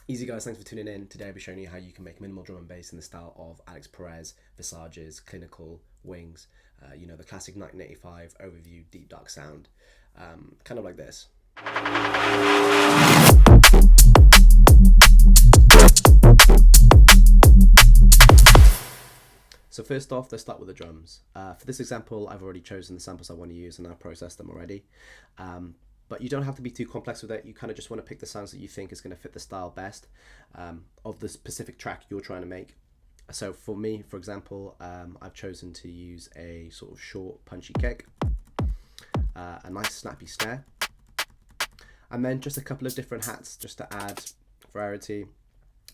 Easy guys, thanks for tuning in. Today I'll be showing you how you can make minimal drum and bass in the style of Alix Perez, Visages, Klinical, Wingz, the classic 1985 overview deep dark sound, kind of like this. So first off, let's start with the drums. For this example, I've already chosen the samples I want to use and I've processed them already. But you don't have to be too complex with it. You kind of just want to pick the sounds that you think is going to fit the style best of the specific track you're trying to make. So for me, for example, I've chosen to use a sort of short, punchy kick, a nice snappy snare, and then just a couple of different hats just to add variety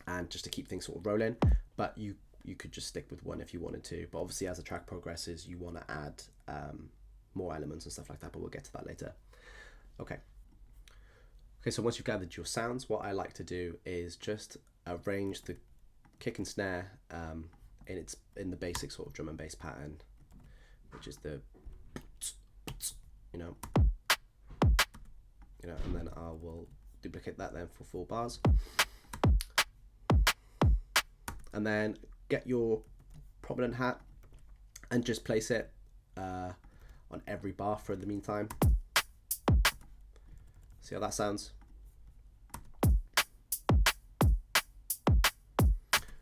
and just to keep things sort of rolling. But you could just stick with one if you wanted to. But obviously as the track progresses, you want to add more elements and stuff like that, but we'll get to that later. Okay, so once you've gathered your sounds, what I like to do is just arrange the kick and snare in the basic sort of drum and bass pattern, which is the and then I will duplicate that then for 4 bars, and then get your prominent hat and just place it on every bar for the meantime. See how that sounds?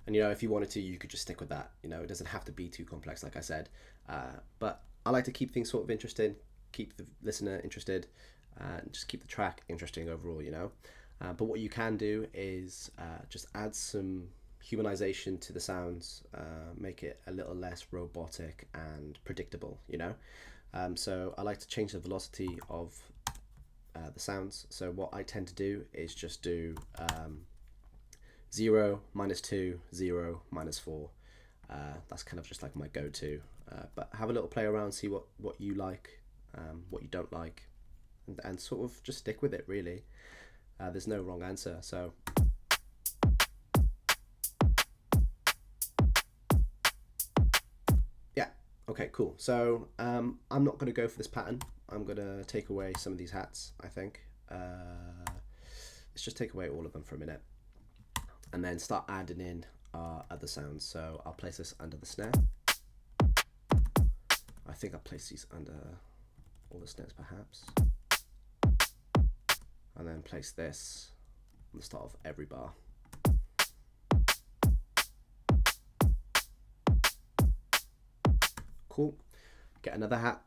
And if you wanted to, you could just stick with that. It doesn't have to be too complex, like I said. But I like to keep things sort of interesting, keep the listener interested, and just keep the track interesting overall, But what you can do is just add some humanization to the sounds, make it a little less robotic and predictable, So I like to change the velocity of the sounds. So what I tend to do is just do 0, -2, 0, -4. That's kind of just like my go-to. But have a little play around, see what you like, what you don't like, and sort of just stick with it, really. There's no wrong answer. So yeah, okay, cool. So I'm not going to go for this pattern. I'm going to take away some of these hats, I think. Let's just take away all of them for a minute and then start adding in our other sounds. So I'll place this under the snare. I think I'll place these under all the snares perhaps. And then place this on the start of every bar. Cool. Get another hat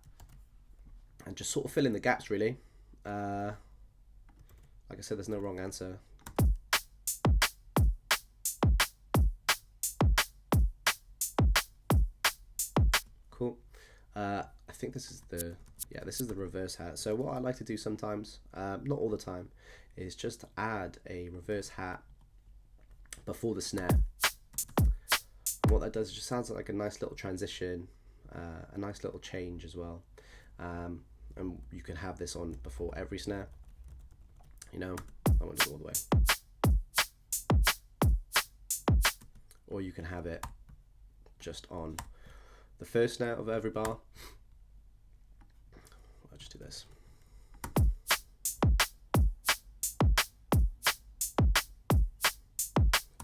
and just sort of fill in the gaps, really. Like I said, there's no wrong answer. Cool. I think this is the reverse hat. So what I like to do sometimes, not all the time, is just add a reverse hat before the snare. And what that does is just sounds like a nice little transition, a nice little change as well. And you can have this on before every snare. I want to do it all the way. Or you can have it just on the first snare of every bar. I'll just do this.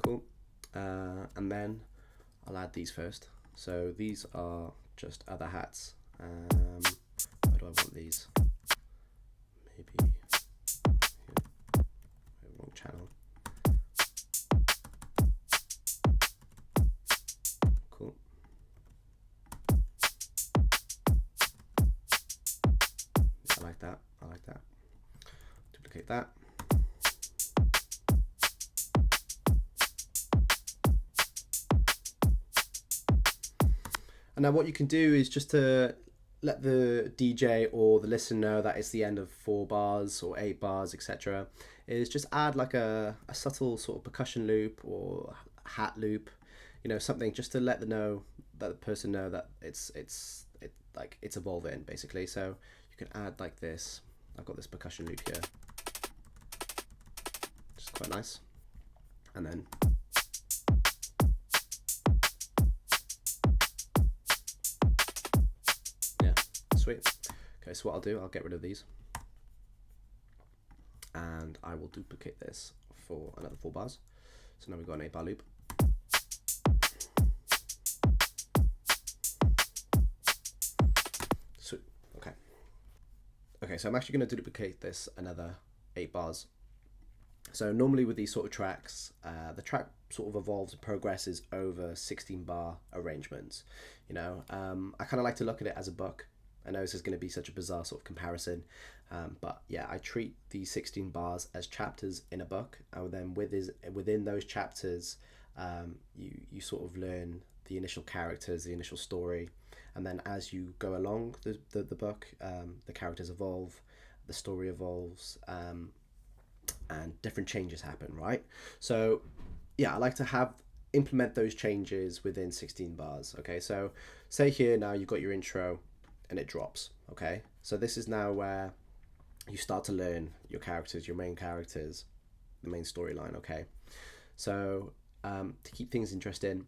Cool. And then I'll add these first. So these are just other hats. Where do I want these? Maybe wrong channel. Cool. I like that. I like that. Duplicate that. And now what you can do is just to let the DJ or the listener know that it's the end of 4 bars or 8 bars, etc. Is just add like a subtle sort of percussion loop or hat loop, something just to let the person know that it's evolving, basically. So you can add like this. I've got this percussion loop here, which is quite nice, and then sweet. Okay, so what I'll do, I'll get rid of these and I will duplicate this for another 4 bars. So now we've got an 8 bar loop. So, okay, so I'm actually going to duplicate this another 8 bars. So normally with these sort of tracks, the track sort of evolves and progresses over 16 bar arrangements. You know, I kind of like to look at it as a book. I know this is going to be such a bizarre sort of comparison, but yeah, I treat these 16 bars as chapters in a book, and then within those chapters, you sort of learn the initial characters, the initial story, and then as you go along the book, the characters evolve, the story evolves, and different changes happen, right? So yeah, I like to implement those changes within 16 bars. Okay, so say here now you've got your intro and it drops. Okay, so this is now where you start to learn your characters, your main characters, the main storyline. Okay, so to keep things interesting,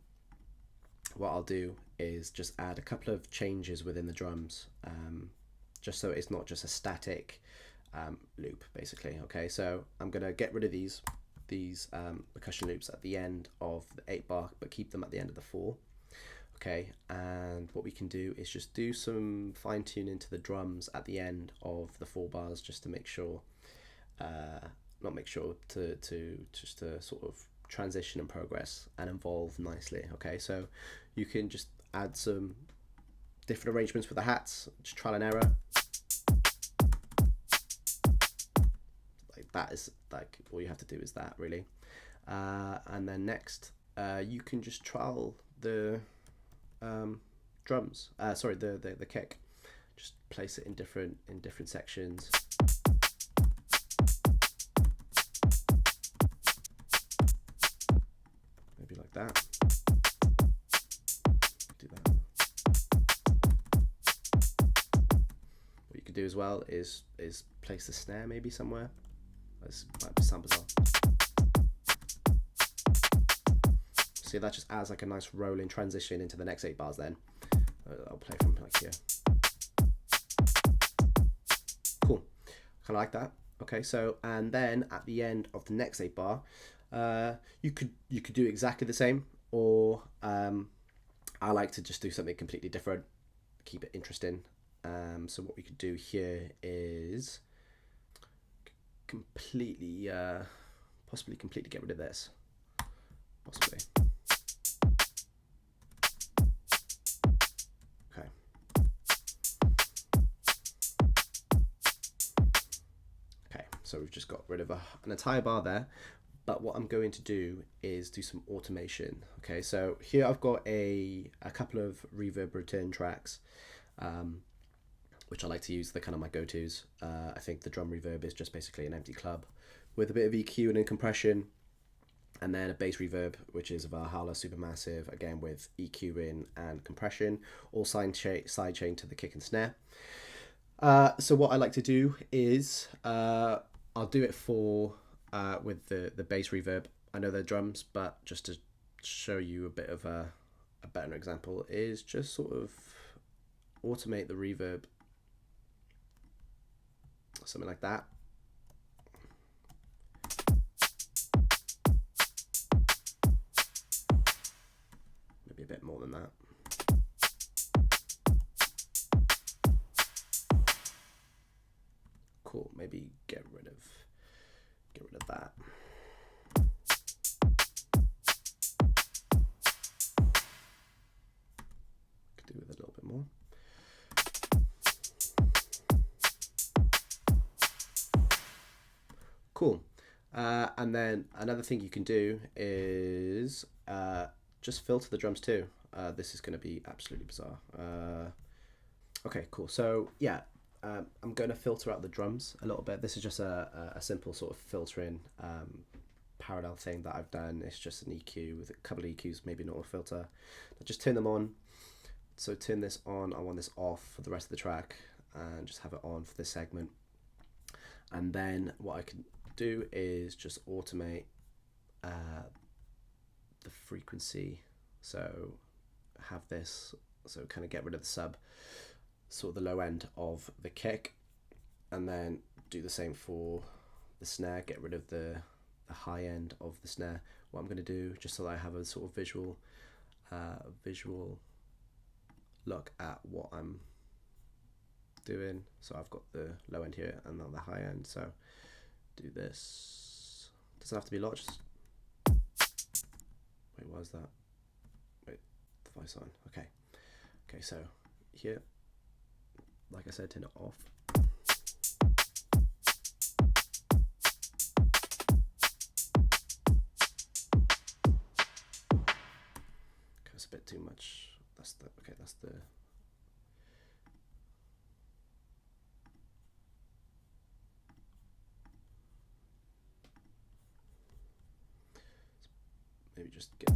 what I'll do is just add a couple of changes within the drums, just so it's not just a static loop, basically. Okay, so I'm gonna get rid of these percussion loops at the end of the 8 bar, but keep them at the end of the 4. Okay, and what we can do is just do some fine tuning to the drums at the end of the 4 bars, just to make sure, just to sort of transition and progress and evolve nicely. Okay, so you can just add some different arrangements with the hats, just trial and error. Like that is like all you have to do is that, really. And then next, you can just trial the drums. Sorry, the kick. Just place it in different sections. Maybe like that. Do that. What you could do as well is place the snare maybe somewhere. This might sound bizarre. See, that just adds like a nice rolling transition into the next 8 bars then. I'll play from like here. Cool. Kind of like that. Okay, so, and then at the end of the next 8 bar, you could do exactly the same, or I like to just do something completely different, keep it interesting. So what we could do here is possibly completely get rid of this. Possibly. Okay. Okay, so we've just got rid of an entire bar there. But what I'm going to do is do some automation. Okay, so here I've got a couple of reverb return tracks, which I like to use. They're kind of my go-tos. I think the drum reverb is just basically an empty club with a bit of EQ and compression, and then a bass reverb, which is a Valhalla Supermassive, again with EQ in and compression, all side chain to the kick and snare. So what I like to do is I'll do it with the bass reverb. I know they're drums, but just to show you a bit of a better example is just sort of automate the reverb, something like that. Maybe a bit more than that. Cool, maybe get rid of that. Could do with a little bit more. Cool. And then another thing you can do is just filter the drums too. This is going to be absolutely bizarre. Okay, cool. So yeah, I'm going to filter out the drums a little bit. This is just a simple sort of filtering parallel thing that I've done. It's just an EQ with a couple of EQs, maybe not a filter. I'll just turn them on. So turn this on. I want this off for the rest of the track, and just have it on for this segment. And then what I can do is just automate the frequency. So have this, so kind of get rid of the sub, sort of the low end of the kick, and then do the same for the snare, get rid of the the high end of the snare. What I'm going to do, just so that I have a sort of visual look at what I'm doing. So I've got the low end here and then the high end. So do this. Doesn't have to be a lot. Just wait, why is that? Wait, the voice on. Okay. Okay, so here, like I said, turn it off. Okay, it's a bit too much. That's the okay. That's the. Maybe just get.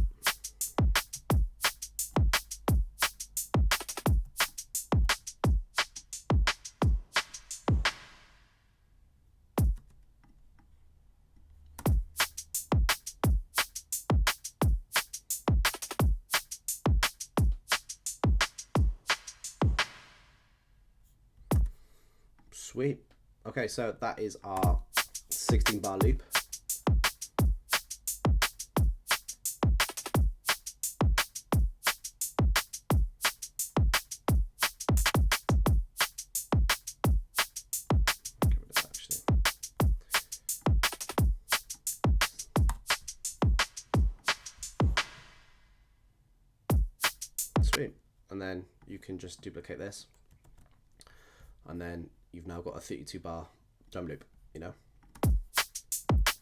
Sweet. Okay, so that is our 16 bar loop. Sweet. And then you can just duplicate this, and then you've now got a 32 bar drum loop, you know.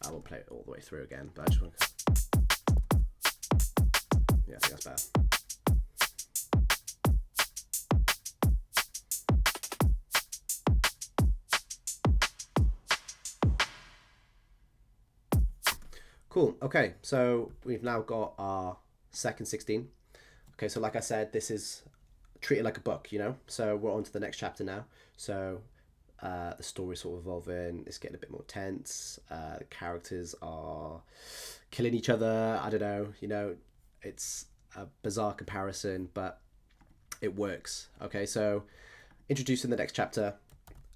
I won't play it all the way through again, but I just want to, yeah, I think that's better. Cool, okay, so we've now got our second 16. Okay, so like I said, this is treated like a book, you know, so we're on to the next chapter now. So the story's sort of evolving, it's getting a bit more tense, the characters are killing each other, I don't know, you know, it's a bizarre comparison, but it works. Okay, so introducing the next chapter,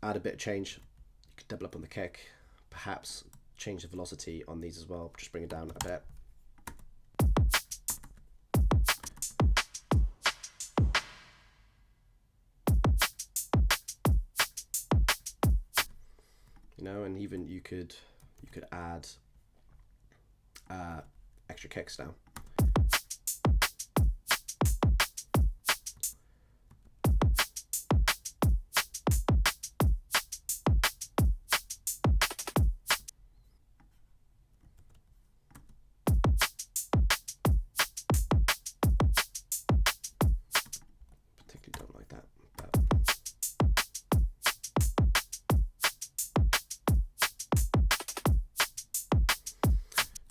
add a bit of change, you could double up on the kick, perhaps change the velocity on these as well, just bring it down a bit. You know, and even you could add extra kicks now. Particularly don't like that, but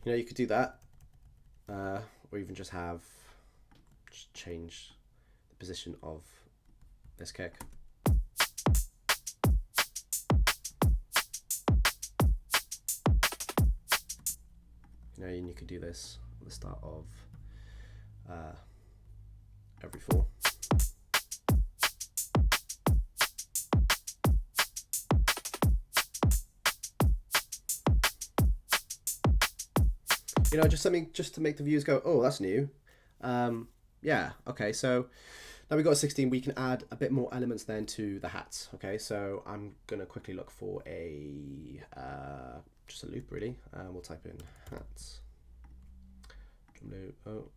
you know, you could do that, or even just change the position of this kick. You know, and you could do this at the start of every 4. You know, just something just to make the viewers go, oh, that's new. Yeah, okay, so now we've got a 16, we can add a bit more elements then to the hats. Okay, so I'm gonna quickly look for a just a loop really. We'll type in hats, drum loop. Oh,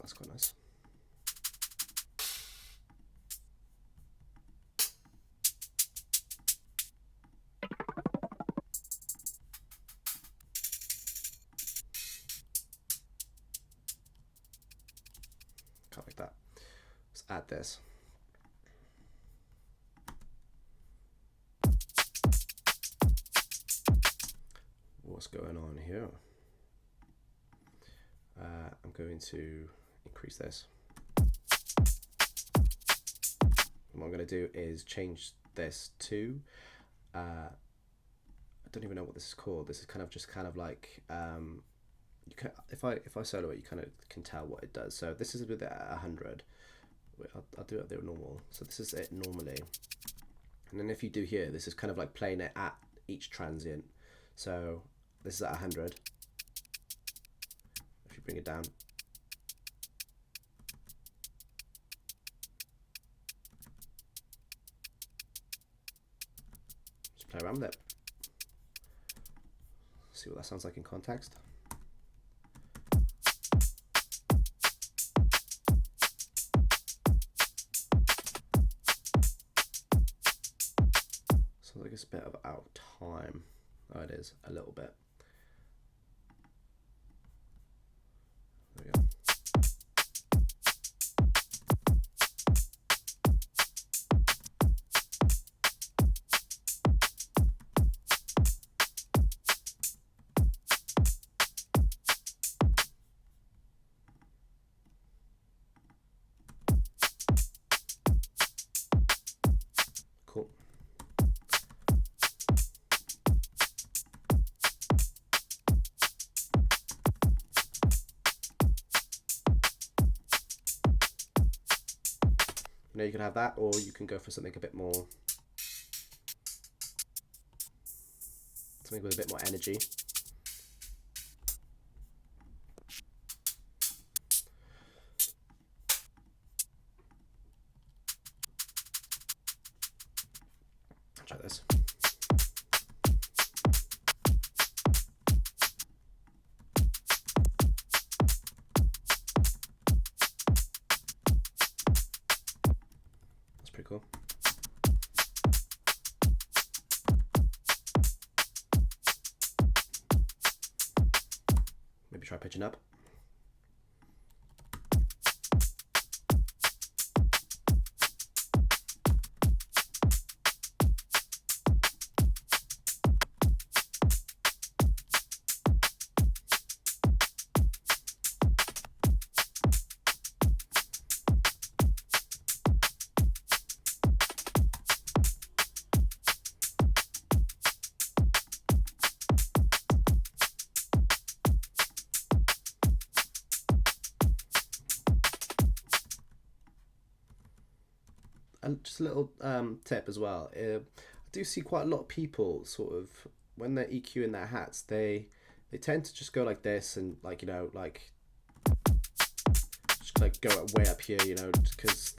that's quite nice. Like that. Let's add this. What's going on here? I'm going to increase this. And what I'm going to do is change this to I don't even know what this is called. This is kind of like you can, if I solo it, you kind of can tell what it does. So this is with 100. I'll do it the normal. So this is it normally. And then if you do here, this is kind of like playing it at each transient. So this is at 100. If you bring it down. Just play around with it. See what that sounds like in context. Sounds like it's a bit of out of time. Oh, it is a little bit. There we go. Cool. You know, you can have that, or you can go for something a bit more, something with a bit more energy. Try this. That's pretty cool. Maybe try pitching up. And just a little tip as well. I do see quite a lot of people sort of when they're EQing their hats, they tend to just go like this and like, you know, like just like go way up here, you know, because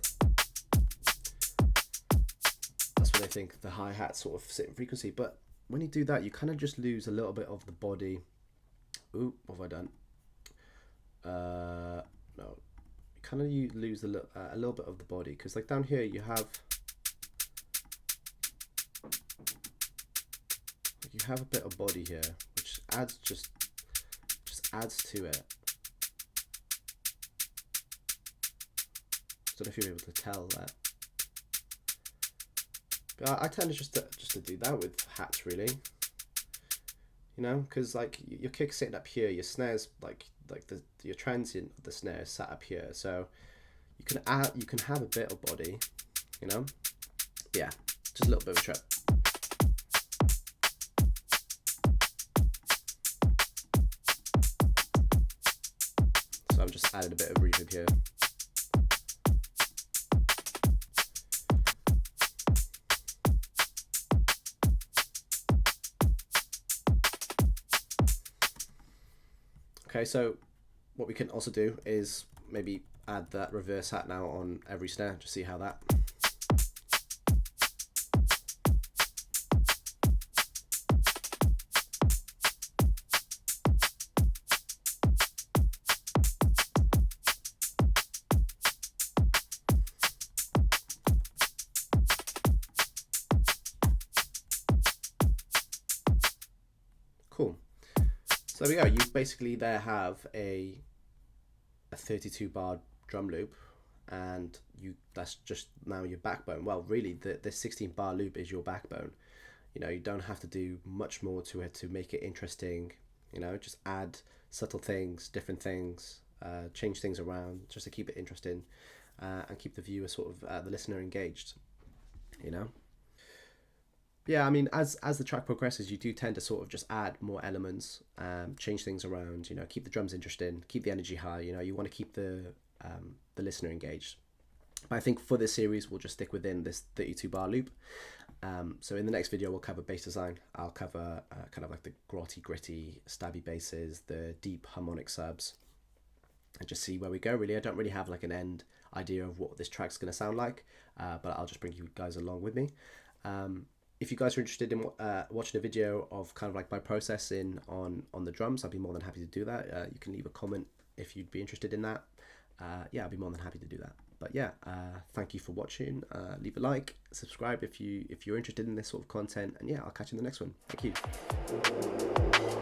that's where they think the hi-hats sort of sit in frequency. But when you do that, you kind of just lose a little bit of the body. Ooh, what have I done? No. Kind of you lose a little bit of the body, because like down here you have a bit of body here, which adds just adds to it. Don't know if you're able to tell that, but I tend to just to do that with hats, really. You know, because like your kick's sitting up here, your snares like your transient of the snare is sat up here, so you can have a bit of body, you know. Yeah, just a little bit of a trip. So I'm just adding a bit of reverb here. Okay, so what we can also do is maybe add that reverse hat now on every snare, just see how that. Cool. So there we go. You basically there have a 32 bar drum loop, and that's just now your backbone. Well, really, the 16 bar loop is your backbone. You know, you don't have to do much more to it to make it interesting. You know, just add subtle things, different things, change things around just to keep it interesting, and keep the viewer sort of the listener engaged. You know. Yeah, I mean, as the track progresses, you do tend to sort of just add more elements, change things around. You know, keep the drums interesting, keep the energy high. You know, you want to keep the listener engaged. But I think for this series, we'll just stick within this 32 bar loop. So in the next video, we'll cover bass design. I'll cover kind of like the grotty, gritty, stabby basses, the deep harmonic subs, and just see where we go. Really, I don't really have like an end idea of what this track's going to sound like, but I'll just bring you guys along with me. If you guys are interested in watching a video of kind of like my processing on the drums, I'd be more than happy to do that. You can leave a comment if you'd be interested in that. Yeah, I'd be more than happy to do that. But yeah, thank you for watching. Leave a like, subscribe if you're interested in this sort of content, and yeah, I'll catch you in the next one. Thank you.